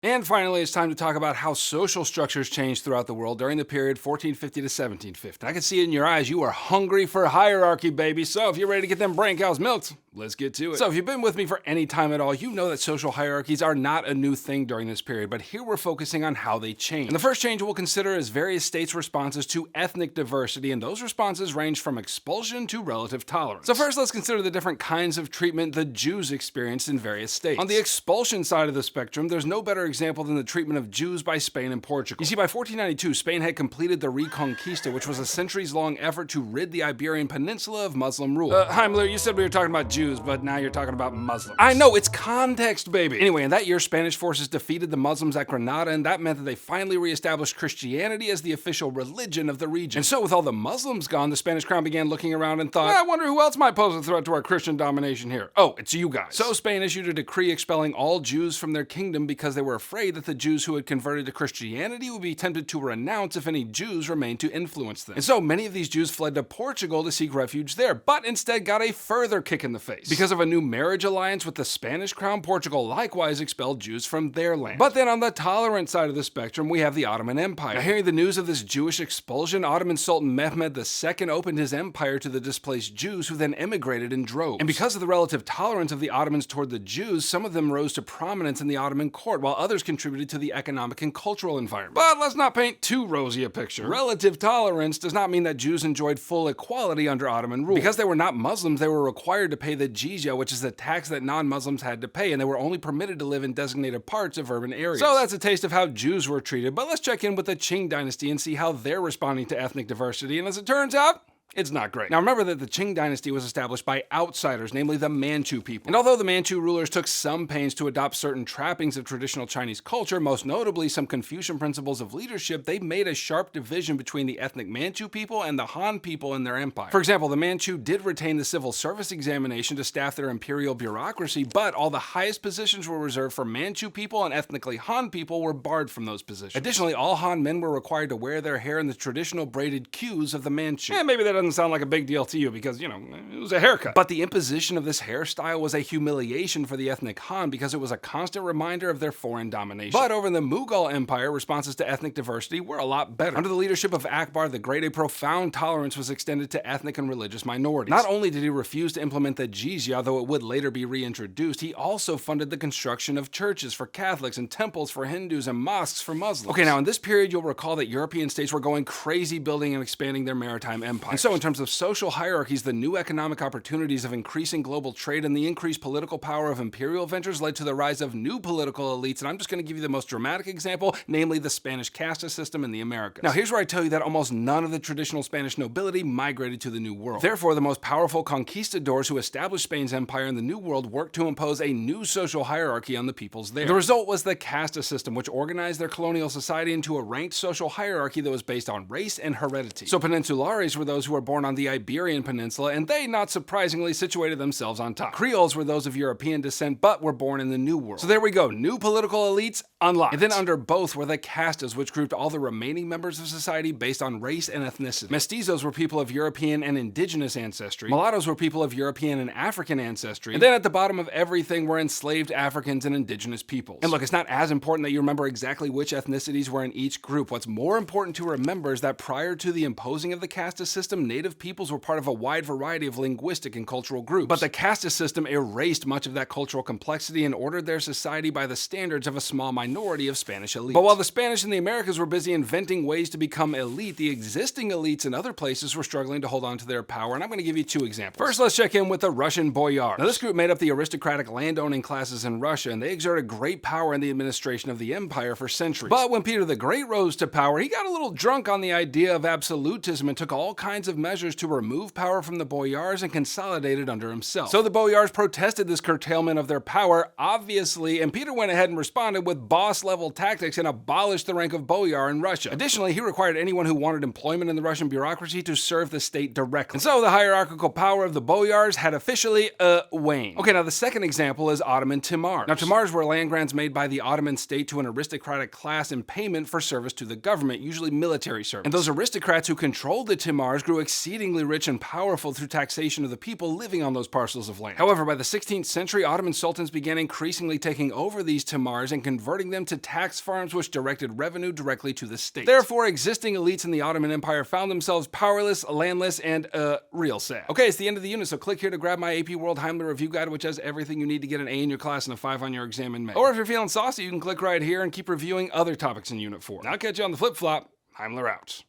And finally, it's time to talk about how social structures changed throughout the world during the period 1450 to 1750. I can see it in your eyes, you are hungry for hierarchy, baby. So if you're ready to get them brain cows milked, let's get to it. So if you've been with me for any time at all, you know that social hierarchies are not a new thing during this period, but here we're focusing on how they change. And the first change we'll consider is various states' responses to ethnic diversity, and those responses range from expulsion to relative tolerance. So first, let's consider the different kinds of treatment the Jews experienced in various states. On the expulsion side of the spectrum, there's no better example than the treatment of Jews by Spain and Portugal. You see, by 1492, Spain had completed the Reconquista, which was a centuries-long effort to rid the Iberian Peninsula of Muslim rule. Heimler, you said we were talking about Jews, but now you're talking about Muslims. I know, it's context, baby! Anyway, in that year, Spanish forces defeated the Muslims at Granada, and that meant that they finally reestablished Christianity as the official religion of the region. And so, with all the Muslims gone, the Spanish crown began looking around and thought, I wonder who else might pose a threat to our Christian domination here. Oh, it's you guys. So Spain issued a decree expelling all Jews from their kingdom because they were afraid that the Jews who had converted to Christianity would be tempted to renounce if any Jews remained to influence them. And so many of these Jews fled to Portugal to seek refuge there, but instead got a further kick in the face. Because of a new marriage alliance with the Spanish crown, Portugal likewise expelled Jews from their land. But then on the tolerant side of the spectrum, we have the Ottoman Empire. Now, hearing the news of this Jewish expulsion, Ottoman Sultan Mehmed II opened his empire to the displaced Jews, who then immigrated in droves. And because of the relative tolerance of the Ottomans toward the Jews, some of them rose to prominence in the Ottoman court, while others contributed to the economic and cultural environment. But let's not paint too rosy a picture. Relative tolerance does not mean that Jews enjoyed full equality under Ottoman rule. Because they were not Muslims, they were required to pay the jizya, which is the tax that non-Muslims had to pay, and they were only permitted to live in designated parts of urban areas. So that's a taste of how Jews were treated, but let's check in with the Qing dynasty and see how they're responding to ethnic diversity, and as it turns out, it's not great. Now remember that the Qing dynasty was established by outsiders, namely the Manchu people. And although the Manchu rulers took some pains to adopt certain trappings of traditional Chinese culture, most notably some Confucian principles of leadership, they made a sharp division between the ethnic Manchu people and the Han people in their empire. For example, the Manchu did retain the civil service examination to staff their imperial bureaucracy, but all the highest positions were reserved for Manchu people, and ethnically Han people were barred from those positions. Additionally, all Han men were required to wear their hair in the traditional braided queues of the Manchu. Maybe that doesn't sound like a big deal to you because, you know, it was a haircut. But the imposition of this hairstyle was a humiliation for the ethnic Han because it was a constant reminder of their foreign domination. But over in the Mughal Empire, responses to ethnic diversity were a lot better. Under the leadership of Akbar the Great, a profound tolerance was extended to ethnic and religious minorities. Not only did he refuse to implement the jizya, though it would later be reintroduced, he also funded the construction of churches for Catholics and temples for Hindus and mosques for Muslims. Okay, now in this period, you'll recall that European states were going crazy building and expanding their maritime empires. And so in terms of social hierarchies, the new economic opportunities of increasing global trade and the increased political power of imperial ventures led to the rise of new political elites, and I'm just going to give you the most dramatic example, namely the Spanish Casta System in the Americas. Now here's where I tell you that almost none of the traditional Spanish nobility migrated to the New World. Therefore, the most powerful conquistadors who established Spain's empire in the New World worked to impose a new social hierarchy on the peoples there. The result was the Casta System, which organized their colonial society into a ranked social hierarchy that was based on race and heredity. So peninsulares were those who were born on the Iberian Peninsula, and they, not surprisingly, situated themselves on top. Creoles were those of European descent, but were born in the New World. So there we go, new political elites unlocked. And then under both were the castas, which grouped all the remaining members of society based on race and ethnicity. Mestizos were people of European and indigenous ancestry. Mulattoes were people of European and African ancestry. And then at the bottom of everything were enslaved Africans and indigenous peoples. And look, it's not as important that you remember exactly which ethnicities were in each group. What's more important to remember is that prior to the imposing of the Casta System, native peoples were part of a wide variety of linguistic and cultural groups. But the Casta System erased much of that cultural complexity and ordered their society by the standards of a small minority of Spanish elites. But while the Spanish in the Americas were busy inventing ways to become elite, the existing elites in other places were struggling to hold on to their power, and I'm going to give you two examples. First, let's check in with the Russian boyars. Now, this group made up the aristocratic landowning classes in Russia, and they exerted great power in the administration of the empire for centuries. But when Peter the Great rose to power, he got a little drunk on the idea of absolutism and took all kinds of measures to remove power from the boyars and consolidate it under himself. So the boyars protested this curtailment of their power, obviously, and Peter went ahead and responded with boss-level tactics and abolished the rank of boyar in Russia. Additionally, he required anyone who wanted employment in the Russian bureaucracy to serve the state directly. And so the hierarchical power of the boyars had officially waned. Okay, now the second example is Ottoman Timars. Now, Timars were land grants made by the Ottoman state to an aristocratic class in payment for service to the government, usually military service. And those aristocrats who controlled the Timars grew exceedingly rich and powerful through taxation of the people living on those parcels of land. However, by the 16th century, Ottoman sultans began increasingly taking over these Timars and converting them to tax farms which directed revenue directly to the state. Therefore, existing elites in the Ottoman Empire found themselves powerless, landless, and real sad. Okay, it's the end of the unit, so click here to grab my AP World Heimler Review Guide, which has everything you need to get an A in your class and a 5 on your exam in May. Or if you're feeling saucy, you can click right here and keep reviewing other topics in Unit 4. Now I'll catch you on the flip-flop. Heimler out.